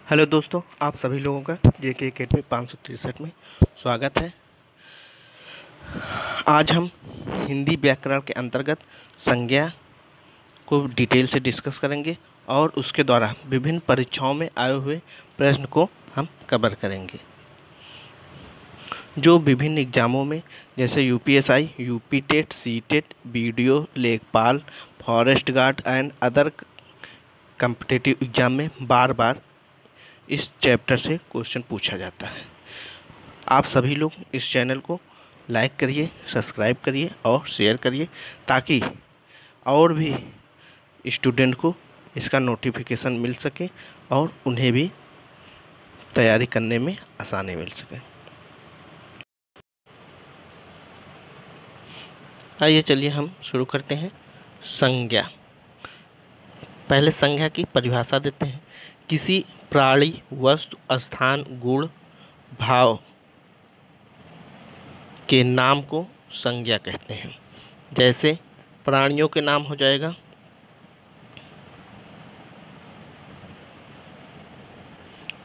Hello दोस्तों, आप सभी लोगों का जेके अकेडमी 563 में स्वागत है। आज हम हिंदी व्याकरण के अंतर्गत संज्ञा को डिटेल से डिस्कस करेंगे और उसके द्वारा विभिन्न परीक्षाओं में आए हुए प्रश्न को हम कवर करेंगे। जो विभिन्न एग्जामों में जैसे UPSI, UP TET, C TET, BDO, लेखपाल, forest guard and other competitive exam में बार बार इस चैप्टर से क्वेश्चन पूछा जाता है। आप सभी लोग इस चैनल को लाइक करिए, सब्सक्राइब करिए और शेयर करिए ताकि और भी स्टूडेंट को इसका नोटिफिकेशन मिल सके और उन्हें भी तैयारी करने में आसानी मिल सके। आइए चलिए हम शुरू करते हैं। संज्ञा। पहले संज्ञा की परिभाषा देते हैं। किसी प्राणी, वस्तु, स्थान, गुण, भाव के नाम को संज्ञा कहते हैं। जैसे प्राणियों के नाम हो जाएगा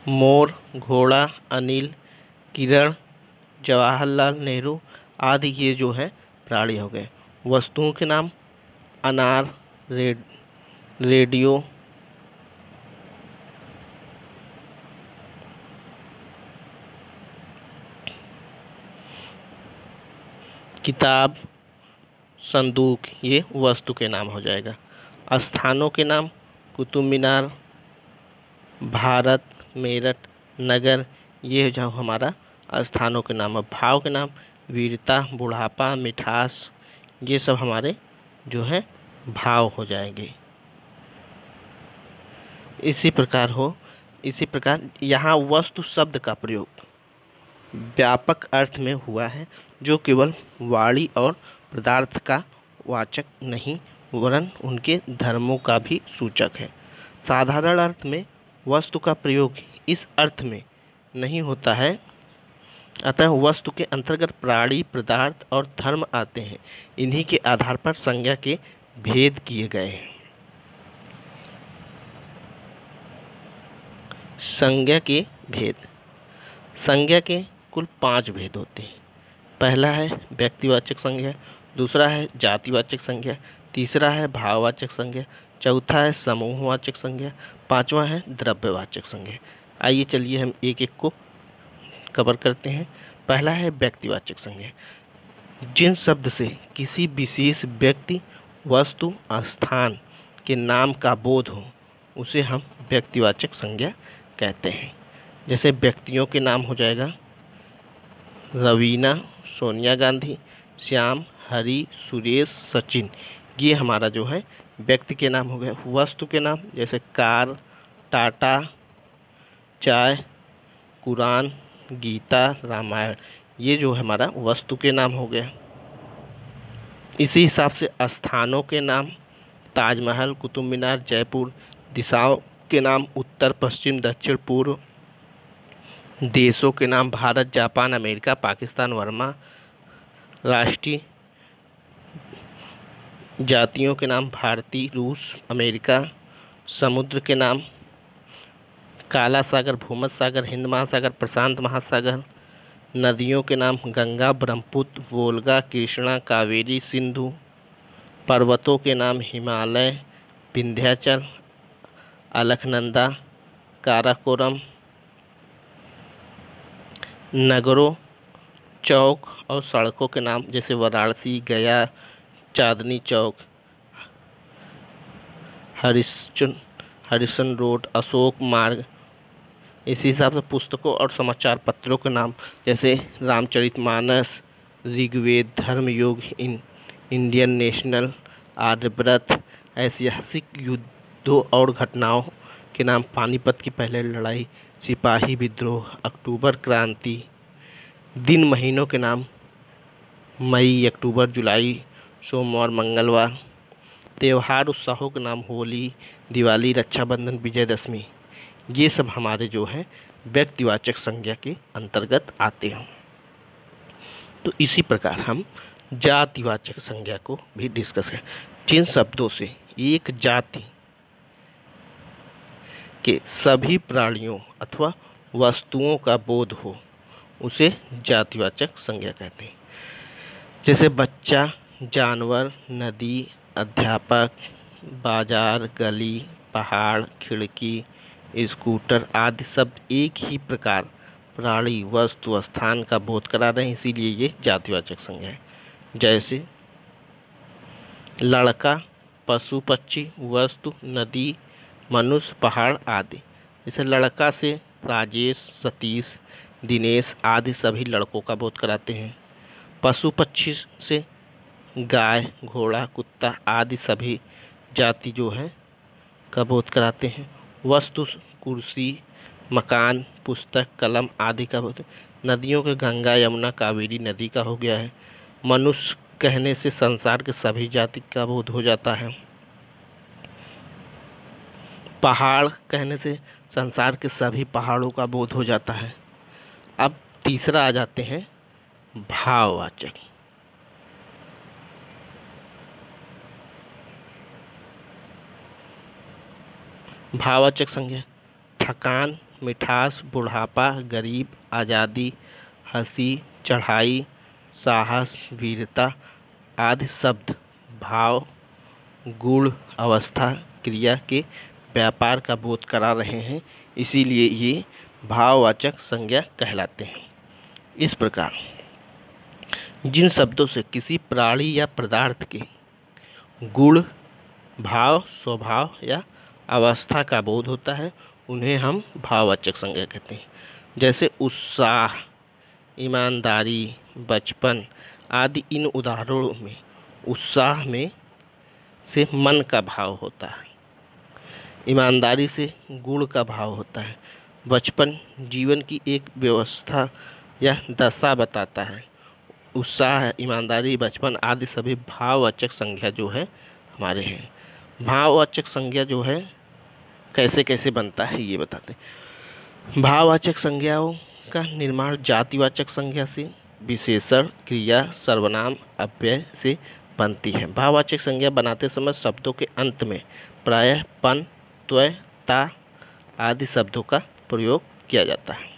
मोर, घोड़ा, अनिल, किरण, जवाहरलाल नेहरू आदि, ये जो है प्राणी हो गए। वस्तुओं के नाम अनार, रेडियो, किताब, संदूक, ये वस्तु के नाम हो जाएगा। स्थानों के नाम कुतुब मीनार, भारत, मेरठ, नगर, ये जो हमारा स्थानों के नाम है। भाव के नाम वीरता, बुढ़ापा, मिठास, ये सब हमारे जो है भाव हो जाएंगे। इसी प्रकार यहाँ वस्तु शब्द का प्रयोग व्यापक अर्थ में हुआ है, जो केवल वाणी और पदार्थ का वाचक नहीं वरन उनके धर्मों का भी सूचक है। साधारण अर्थ में वस्तु का प्रयोग इस अर्थ में नहीं होता है, अतः वस्तु के अंतर्गत प्राणी, पदार्थ और धर्म आते हैं। इन्हीं के आधार पर संज्ञा के भेद किए गए हैं। संज्ञा के भेद। संज्ञा के कुल 5 भेद होते हैं। पहला है व्यक्तिवाचक संज्ञा, दूसरा है जातिवाचक संज्ञा, तीसरा है भाववाचक संज्ञा, चौथा है समूहवाचक संज्ञा, पांचवा है द्रव्यवाचक संज्ञा। आइए चलिए हम एक एक को कवर करते हैं। पहला है व्यक्तिवाचक संज्ञा। जिन शब्द से किसी विशेष व्यक्ति, वस्तु, स्थान के नाम का बोध हो उसे हम व्यक्तिवाचक संज्ञा कहते हैं। जैसे व्यक्तियों के नाम हो जाएगा रवीना, सोनिया गांधी, श्याम, हरि, सुरेश, सचिन, ये हमारा जो है व्यक्ति के नाम हो गया। वस्तु के नाम जैसे कार, टाटा, चाय, कुरान, गीता, रामायण, ये जो हमारा वस्तु के नाम हो गया। इसी हिसाब से स्थानों के नाम ताजमहल, कुतुब मीनार, जयपुर, दिशाओं के नाम उत्तर, पश्चिम, दक्षिण, पूर्व, देशों के नाम भारत, जापान, अमेरिका, पाकिस्तान, वर्मा, राष्ट्रीय जातियों के नाम भारतीय, रूस, अमेरिका, समुद्र के नाम काला सागर, भूमध्य सागर, हिंद महासागर, प्रशांत महासागर, नदियों के नाम गंगा, ब्रह्मपुत्र, वोल्गा, कृष्णा, कावेरी, सिंधु, पर्वतों के नाम हिमालय, विंध्याचल, अलकनंदा, काराकोरम, नगरों, चौक और सड़कों के नाम जैसे वाराणसी, गया, चांदनी चौक, हरिशन रोड, अशोक मार्ग। इसी हिसाब से पुस्तकों और समाचार पत्रों के नाम जैसे रामचरितमानस, ऋग्वेद, धर्मयोग, इंडियन नेशनल, आर्यव्रत। ऐतिहासिक युद्धों और घटनाओं के नाम पानीपत की पहली लड़ाई, सिपाही विद्रोह, अक्टूबर क्रांति। दिन महीनों के नाम मई, अक्टूबर, जुलाई, सोमवार, मंगलवार। त्यौहार उत्सवों के नाम होली, दिवाली, रक्षाबंधन, विजयदशमी। ये सब हमारे जो है व्यक्तिवाचक संज्ञा के अंतर्गत आते हैं। तो इसी प्रकार हम जातिवाचक संज्ञा को भी डिस्कस करें। जिन शब्दों से एक जाति के सभी प्राणियों अथवा वस्तुओं का बोध हो उसे जातिवाचक संज्ञा कहते हैं। जैसे बच्चा, जानवर, नदी, अध्यापक, बाजार, गली, पहाड़, खिड़की, स्कूटर आदि शब्द एक ही प्रकार प्राणी, वस्तु, स्थान का बोध करा रहे हैं, इसीलिए ये जातिवाचक संज्ञा है। जैसे लड़का, पशु, पक्षी, वस्तु, नदी, मनुष्य, पहाड़ आदि। जैसे लड़का से राजेश, सतीश, दिनेश आदि सभी लड़कों का बोध कराते हैं। पशु पक्षी से गाय, घोड़ा, कुत्ता आदि सभी जाति जो है का बोध कराते हैं। वस्तु कुर्सी, मकान, पुस्तक, कलम आदि का बोध। नदियों के गंगा, यमुना, कावेरी नदी का हो गया है। मनुष्य कहने से संसार के सभी जाति का बोध हो जाता है। पहाड़ कहने से संसार के सभी पहाड़ों का बोध हो जाता है। अब तीसरा आ जाते हैं भाववाचक। भाववाचक संज्ञा थकान, मिठास, बुढ़ापा, गरीब, आज़ादी, हंसी, चढ़ाई, साहस, वीरता आदि शब्द भाव, गुण, अवस्था, क्रिया के व्यापार का बोध करा रहे हैं, इसीलिए ये भाववाचक संज्ञा कहलाते हैं। इस प्रकार जिन शब्दों से किसी प्राणी या पदार्थ के गुण, भाव, स्वभाव या अवस्था का बोध होता है उन्हें हम भाववाचक संज्ञा कहते हैं। जैसे उत्साह, ईमानदारी, बचपन आदि। इन उदाहरणों में उत्साह में से मन का भाव होता है, ईमानदारी से गुण का भाव होता है, बचपन जीवन की एक व्यवस्था या दशा बताता है। उत्साह, ईमानदारी, बचपन आदि सभी भाववाचक संज्ञा जो है हमारे हैं। भाववाचक संज्ञा जो है कैसे कैसे बनता है ये बताते हैं। भाववाचक संज्ञाओं का निर्माण जातिवाचक संज्ञा से विशेषण, क्रिया, सर्वनाम, अव्यय से बनती है। भाववाचक संज्ञा बनाते समय शब्दों के अंत में प्रायः पन, त्वय, ता आदि शब्दों का प्रयोग किया जाता है।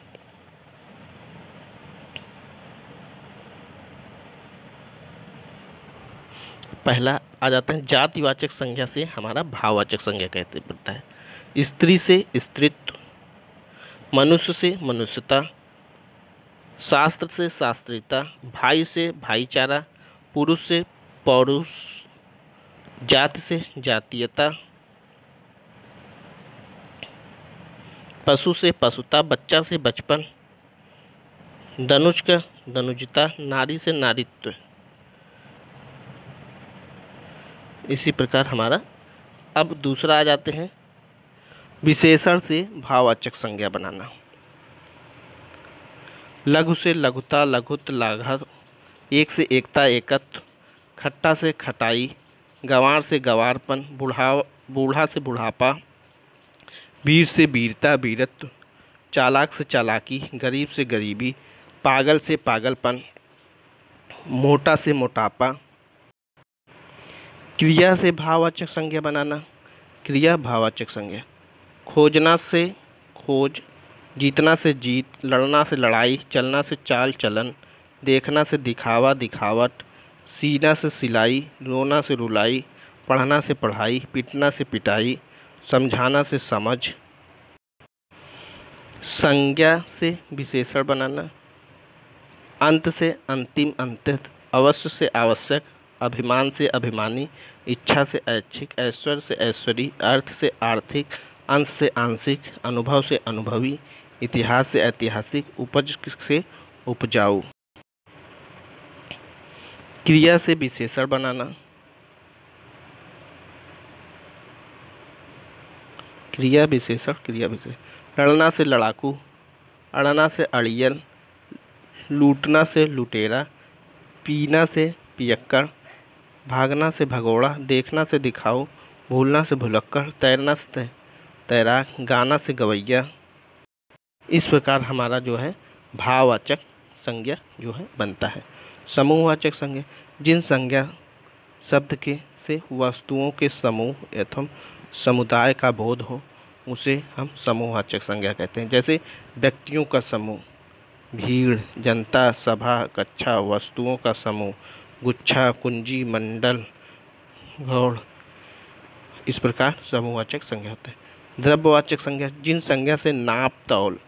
पहला आ जाता है जातिवाचक संज्ञा से हमारा भाववाचक संज्ञा कहते पड़ता है। स्त्री से स्त्रीत्व, मनुष्य से मनुष्यता, शास्त्र से शास्त्रीयता, भाई से भाईचारा, पुरुष से पौरुष, जाति से जातीयता, पशु से पशुता, बच्चा से बचपन, धनुष का धनुजता, नारी से नारीत्व। इसी प्रकार हमारा अब दूसरा आ जाते हैं विशेषण से भाववाचक संज्ञा बनाना। लघु से लघुता, लघुत्व, लाघव, एक से एकता, एकत्व, खट्टा से खटाई, गंवार से गंवारपन, बूढ़ा से बुढ़ापा, वीर से वीरता, वीरत्व, चालाक से चालाकी, गरीब से गरीबी, पागल से पागलपन, मोटा से मोटापा। क्रिया से भाववाचक संज्ञा बनाना। क्रिया भाववाचक संज्ञा खोजना से खोज, जीतना से जीत, लड़ना से लड़ाई, चलना से चाल चलन, देखना से दिखावा दिखावट, सीना से सिलाई, रोना से रुलाई, पढ़ना से पढ़ाई, पीटना से पिटाई, समझाना से समझ। संज्ञा से विशेषण बनाना। अंत से अंतिम, अंतः, अवश्य से आवश्यक, अभिमान से अभिमानी, इच्छा से ऐच्छिक, ऐश्वर्य से ऐश्वरी, अर्थ से आर्थिक, अंश से आंशिक, अनुभव से अनुभवी, इतिहास से ऐतिहासिक, उपज से उपजाऊ। क्रिया से विशेषण बनाना। क्रिया विशेषण, क्रिया विशेषण। लड़ना से लड़ाकू, अड़ना से अड़ियल, लूटना से लुटेरा, पीना से पियक्कड़, भागना से भगोड़ा, देखना से दिखाऊ, भूलना से भुलक्कड़, तैरना से तैराक, गाना से गवैया। इस प्रकार हमारा जो है भाववाचक संज्ञा जो है बनता है। समूहवाचक संज्ञा जिन संज्ञा शब्द के से वस्तुओं के समूह अथवा समुदाय का बोध हो उसे हम समूहवाचक संज्ञा कहते हैं। जैसे व्यक्तियों का समूह, भीड़, जनता, सभा, कक्षा, वस्तुओं का समूह, गुच्छा, कुंजी, मंडल, गौड़, इस प्रकार समूहवाचक संज्ञा होता है। द्रव्यवाचक संज्ञा, जिन संज्ञा से नाप तौल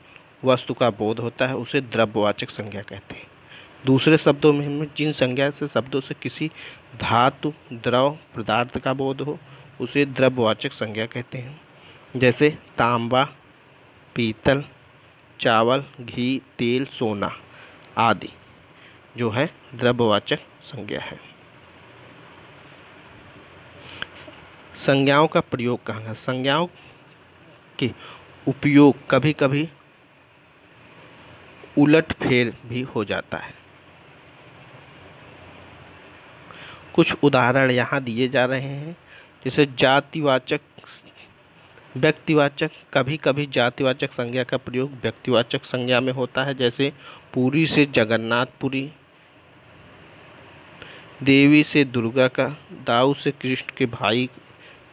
वस्तु का बोध होता है उसे द्रव्यवाचक संज्ञा कहते हैं। दूसरे शब्दों में हम जिन संज्ञा से शब्दों से किसी धातु, द्रव, पदार्थ का बोध हो उसे द्रव्यवाचक संज्ञा कहते हैं। जैसे तांबा, पीतल, चावल, घी, तेल, सोना आदि जो है द्रव्यवाचक संज्ञा है। संज्ञाओं का प्रयोग कहाँ है? संज्ञाओं के उपयोग कभी कभी उलटफेर भी हो जाता है। कुछ उदाहरण यहाँ दिए जा रहे हैं। जैसे जातिवाचक, व्यक्तिवाचक, कभी कभी जातिवाचक संज्ञा का प्रयोग व्यक्तिवाचक संज्ञा में होता है। जैसे पुरी से जगन्नाथपुरी, देवी से दुर्गा का, दाऊ से कृष्ण के भाई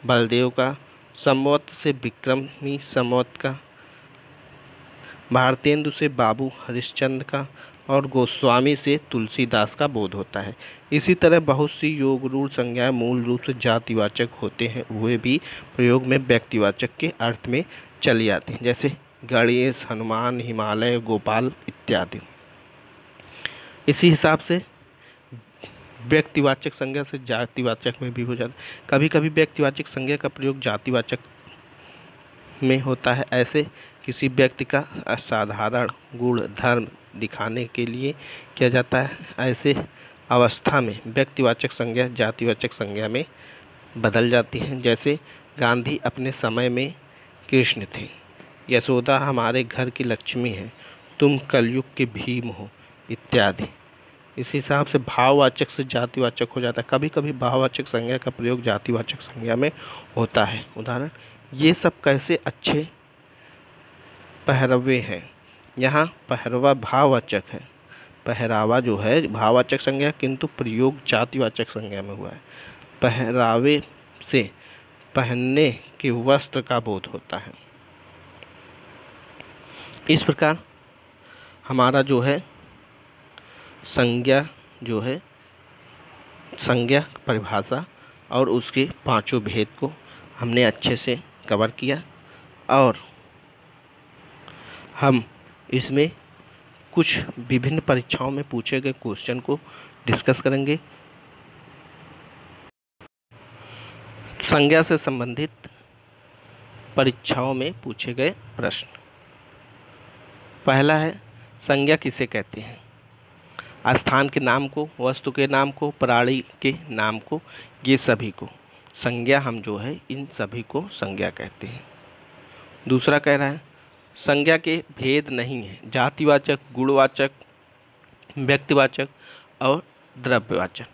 बलदेव का, संवत से विक्रमी संवत का, भारतेंदु से बाबू हरिश्चंद्र का और गोस्वामी से तुलसीदास का बोध होता है। इसी तरह बहुत सी योगरूढ़ संज्ञाएं मूल रूप से जातिवाचक होते हैं, वे भी प्रयोग में व्यक्तिवाचक के अर्थ में चली आती हैं। जैसे गणेश, हनुमान, हिमालय, गोपाल इत्यादि। इसी हिसाब से व्यक्तिवाचक संज्ञा से जातिवाचक में भी हो जाता है। कभी कभी व्यक्तिवाचक संज्ञा का प्रयोग जातिवाचक में होता है। ऐसे किसी व्यक्ति का असाधारण गुण धर्म दिखाने के लिए किया जाता है। ऐसे अवस्था में व्यक्तिवाचक संज्ञा जातिवाचक संज्ञा में बदल जाती है। जैसे गांधी अपने समय में कृष्ण थे, यशोदा हमारे घर की लक्ष्मी है, तुम कलयुग के भीम हो इत्यादि। इस हिसाब से भाववाचक से जातिवाचक हो जाता है। कभी कभी भाववाचक संज्ञा का प्रयोग जातिवाचक संज्ञा में होता है। उदाहरण, ये सब कैसे अच्छे पहरवे हैं। यहाँ पहरवा भाववाचक है, पहरावा जो है भाववाचक संज्ञा, किंतु प्रयोग जातिवाचक संज्ञा में हुआ है। पहरावे से पहनने के वस्त्र का बोध होता है। इस प्रकार हमारा जो है संज्ञा जो है संज्ञा परिभाषा और उसके पांचों भेद को हमने अच्छे से कवर किया और हम इसमें कुछ विभिन्न परीक्षाओं में पूछे गए क्वेश्चन को डिस्कस करेंगे। संज्ञा से संबंधित परीक्षाओं में पूछे गए प्रश्न। पहला है, संज्ञा किसे कहते हैं? स्थान के नाम को, वस्तु के नाम को, प्राणी के नाम को, ये सभी को संज्ञा हम जो है इन सभी को संज्ञा कहते हैं। दूसरा कह रहा है, संज्ञा के भेद नहीं है, जातिवाचक, गुणवाचक, व्यक्तिवाचक और द्रव्यवाचक।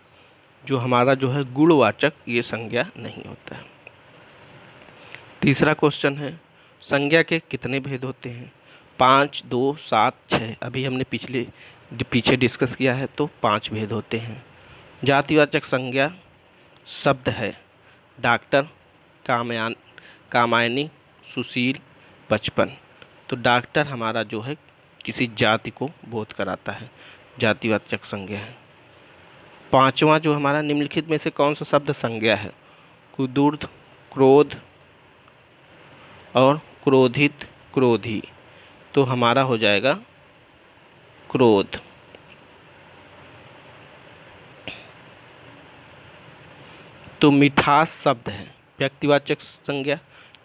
जो हमारा जो है गुणवाचक ये संज्ञा नहीं होता है। तीसरा क्वेश्चन है, संज्ञा के कितने भेद होते हैं? 5, 2, 7, 6। अभी हमने पीछे डिस्कस किया है तो 5 भेद होते हैं। जातिवाचक संज्ञा शब्द है डॉक्टर, कामायनी, सुशील, बचपन। तो डॉक्टर हमारा जो है किसी जाति को बोध कराता है, जातिवाचक संज्ञा है। पांचवा जो हमारा निम्नलिखित में से कौन सा शब्द संज्ञा है? कुदूर्ध, क्रोध और क्रोधित, क्रोधी। तो हमारा हो जाएगा क्रोध। तो मिठास शब्द है व्यक्तिवाचक संज्ञा,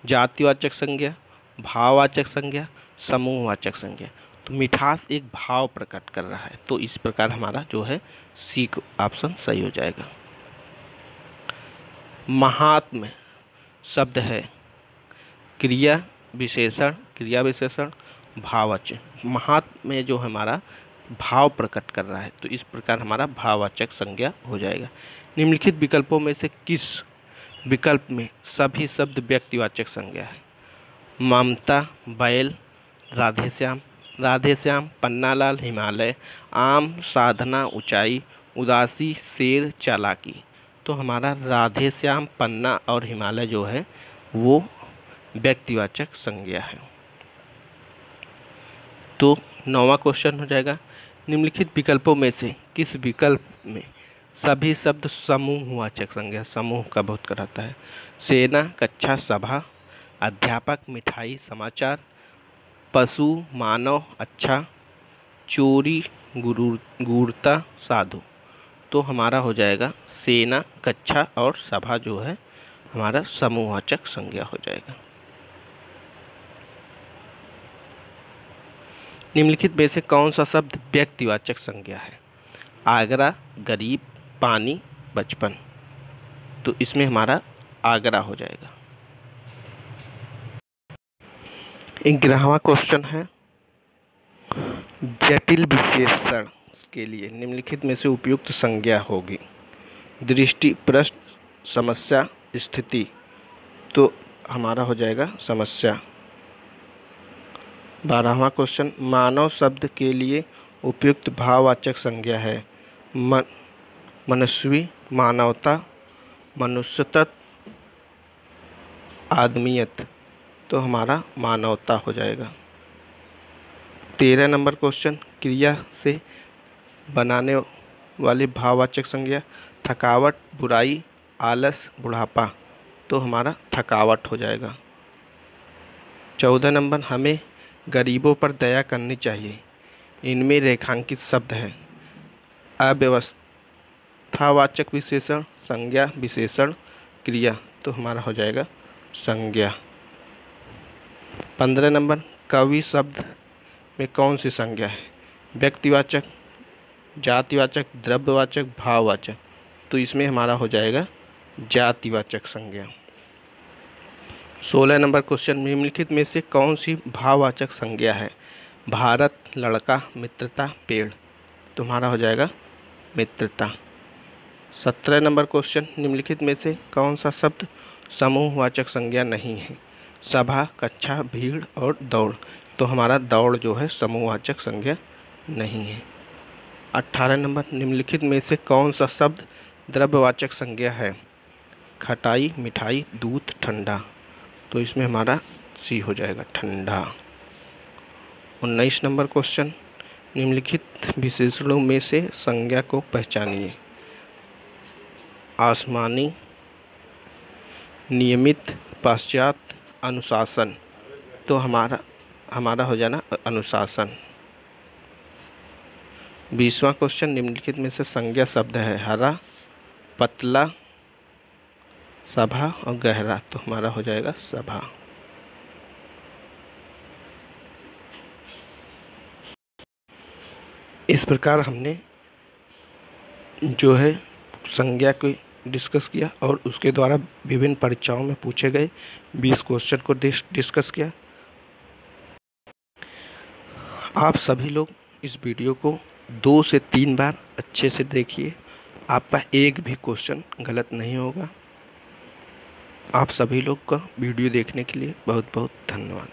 जातिवाचक संज्ञा, भाववाचक संज्ञा, समूहवाचक संज्ञा। तो मिठास एक भाव प्रकट कर रहा है, तो इस प्रकार हमारा जो है सी ऑप्शन सही हो जाएगा। महात्म्य शब्द है क्रिया विशेषण, भाववाचक। महात्म्य जो हमारा भाव प्रकट कर रहा है, तो इस प्रकार हमारा भाववाचक संज्ञा हो जाएगा। निम्नलिखित विकल्पों में से किस विकल्प में सभी शब्द व्यक्तिवाचक संज्ञा है? ममता, बैल, राधेश्याम, पन्नालाल, हिमालय, आम, साधना, ऊंचाई, उदासी, शेर, चालाकी। तो हमारा राधेश्याम, पन्ना और हिमालय जो है वो व्यक्तिवाचक संज्ञा है। तो 9वां क्वेश्चन हो जाएगा, निम्नलिखित विकल्पों में से किस विकल्प में सभी शब्द समूहवाचक संज्ञा, समूह का बोध कराता है? सेना, कक्षा, सभा, अध्यापक, मिठाई, समाचार, पशु, मानव, अच्छा, चोरी, गूढ़ता, साधु। तो हमारा हो जाएगा सेना, कक्षा और सभा जो है हमारा समूहवाचक संज्ञा हो जाएगा। निम्नलिखित में से कौन सा शब्द व्यक्तिवाचक संज्ञा है? आगरा, गरीब, पानी, बचपन। तो इसमें हमारा आगरा हो जाएगा। 11वां क्वेश्चन है, जटिल विशेषण के लिए निम्नलिखित में से उपयुक्त संज्ञा होगी? दृष्टि, प्रश्न, समस्या, स्थिति। तो हमारा हो जाएगा समस्या। 12वां क्वेश्चन, मानव शब्द के लिए उपयुक्त भाववाचक संज्ञा है? मनस्वी, मानवता, मनुष्यत्व, आदमियत। तो हमारा मानवता हो जाएगा। 13 नंबर क्वेश्चन, क्रिया से बनाने वाली भाववाचक संज्ञा? थकावट, बुराई, आलस, बुढ़ापा। तो हमारा थकावट हो जाएगा। 14 नंबर, हमें गरीबों पर दया करनी चाहिए। इनमें रेखांकित शब्द हैं अव्यवस्थावाचक विशेषण, संज्ञा, विशेषण, क्रिया। तो हमारा हो जाएगा संज्ञा। 15 नंबर, कवि शब्द में कौन सी संज्ञा है? व्यक्तिवाचक, जातिवाचक, द्रव्यवाचक, भाववाचक। तो इसमें हमारा हो जाएगा जातिवाचक संज्ञा। 16 नंबर क्वेश्चन, निम्नलिखित में से कौन सी भाववाचक संज्ञा है? भारत, लड़का, मित्रता, पेड़। तो हमारा हो जाएगा मित्रता। 17 नंबर क्वेश्चन, निम्नलिखित में से कौन सा शब्द समूहवाचक संज्ञा नहीं है? सभा, कक्षा, भीड़ और दौड़। तो हमारा दौड़ जो है समूहवाचक संज्ञा नहीं है। 18 नंबर, निम्नलिखित में से कौन सा शब्द द्रव्यवाचक संज्ञा है? खटाई, मिठाई, दूध, ठंडा। तो इसमें हमारा सी हो जाएगा ठंडा। 19 नंबर क्वेश्चन, निम्नलिखित विशेषणों में से संज्ञा को पहचानिए। आसमानी, नियमित, पश्चात, अनुशासन। तो हमारा हो जाना अनुशासन। 20वां क्वेश्चन, निम्नलिखित में से संज्ञा शब्द है? हरा, पतला, सभा और गहरा। तो हमारा हो जाएगा सभा। इस प्रकार हमने जो है संज्ञा को डिस्कस किया और उसके द्वारा विभिन्न परीक्षाओं में पूछे गए 20 क्वेश्चन को डिस्कस किया। आप सभी लोग इस वीडियो को 2 से 3 बार अच्छे से देखिए, आपका एक भी क्वेश्चन गलत नहीं होगा। आप सभी लोग का वीडियो देखने के लिए बहुत बहुत धन्यवाद।